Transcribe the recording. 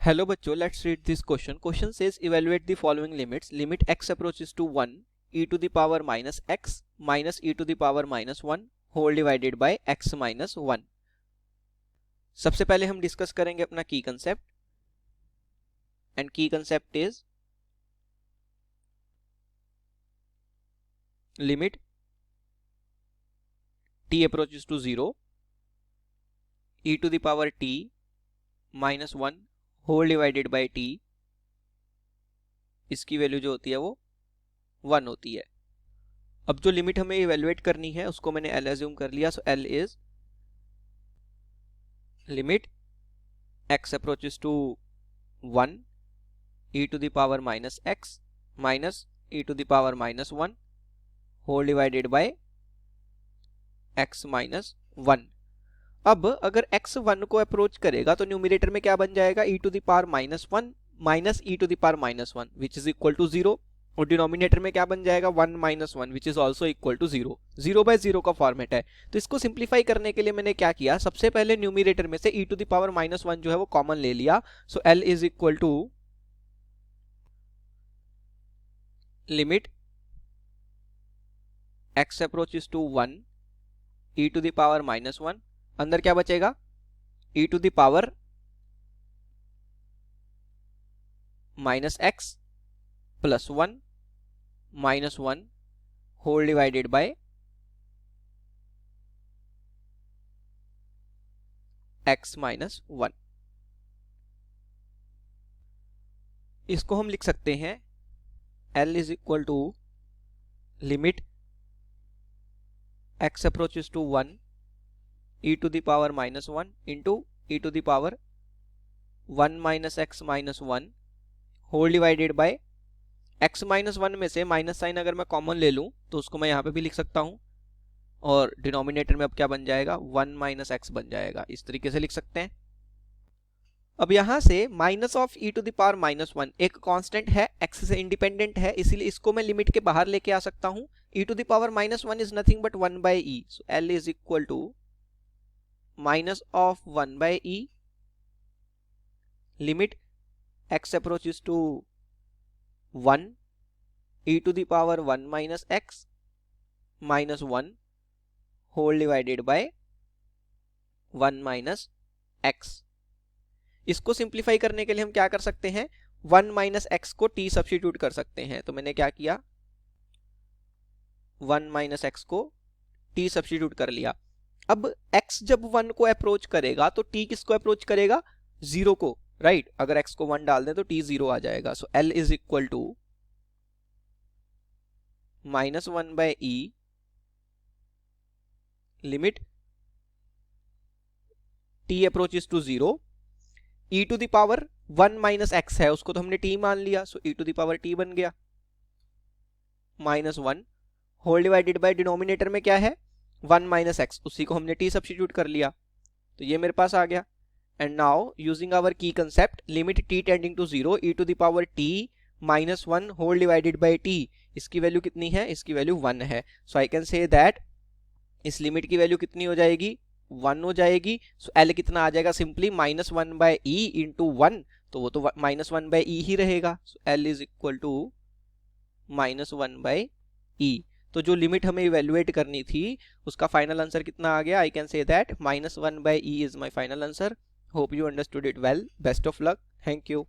Hello बच्चों, let's read this question. Question says evaluate the following limits. Limit x approaches to 1 e to the power minus x minus e to the power minus 1 whole divided by x minus 1. सबसे पहले हम discuss करेंगे अपना की concept and की concept is limit t approaches to 0 e to the power t minus 1 whole divided by t, इसकी value जो होती है वो 1 होती है. अब जो लिमिट हमें इवेलुएट करनी है उसको मैंने L एज्यूम कर लिया. So L is limit x approaches to 1 e to the power minus x minus e to the power minus 1 whole divided by x minus 1. अब अगर x 1 को अप्रोच करेगा तो न्यूमरेटर में क्या बन जाएगा, e to the power minus 1 minus e to the power minus 1 which is equal to 0, और डिनोमिनेटर में क्या बन जाएगा 1 minus 1 which is also equal to 0. 0 by 0 का फॉर्मेट है. तो इसको सिंप्लीफाई करने के लिए मैंने क्या किया, सबसे पहले न्यूमरेटर में से e to the power minus 1 जो है वो कॉमन ले लिया. So L is equal to limit x approaches to 1 e to the power minus 1, अंदर क्या बचेगा e to the power minus x plus 1 minus 1 whole divided by x minus 1. इसको हम लिख सकते हैं L is equal to limit x approaches to 1 e to the power minus 1 into e to the power 1 minus x minus 1 whole divided by x minus 1 में से minus sign अगर मैं common ले लूं तो उसको मैं यहाँ पे भी लिख सकता हूं, और डिनोमिनेटर में अब क्या बन जाएगा 1 माइनस x बन जाएगा. इस तरीके से लिख सकते हैं. अब यहां से minus of e to the power minus 1 एक कांस्टेंट है, x से इंडिपेंडेंट है, इसीलिए इसको मैं लिमिट के बाहर लेके आ सकता हूं. e to the power minus 1 is nothing but 1 by e. So L is equal to minus of 1 by e limit x approaches to 1 e to the power 1 minus x minus 1 whole divided by 1 minus x. इसको simplify करने के लिए हम क्या कर सकते हैं, 1 minus x को t सब्स्टिट्यूट कर सकते हैं. तो मैंने क्या किया, 1 माइनस x को t सब्स्टिट्यूट कर लिया. अब x जब 1 को अप्रोच करेगा तो t किसको अप्रोच करेगा, 0 को, राइट. अगर x को 1 डाल दें तो t 0 आ जाएगा. So L is equal to minus 1 by e limit t approaches to 0 e to the power 1 minus x है, उसको तो हमने t मान लिया. So e to the power t बन गया minus 1 whole divided by denominator में क्या है 1 माइनस x, उसी को हमने t सब्स्टिट्यूट कर लिया. तो ये मेरे पास आ गया. एंड नाउ यूजिंग आवर की concept limit t tending to 0 e to the power t minus 1 whole divided by t, इसकी वैल्यू कितनी है, इसकी वैल्यू 1 है. So I can say that इस लिमिट की वैल्यू कितनी हो जाएगी, 1 हो जाएगी. सो L कितना आ जाएगा, simply minus 1 by e into 1, तो वो तो माइनस 1 बाय e ही रहेगा. So L is equal to minus 1 by e. तो जो लिमिट हमें इवेल्युएट करनी थी उसका फाइनल आंसर कितना आ गया, I can say that minus 1 by e is my final answer. Hope you understood it well. Best of luck. Thank you.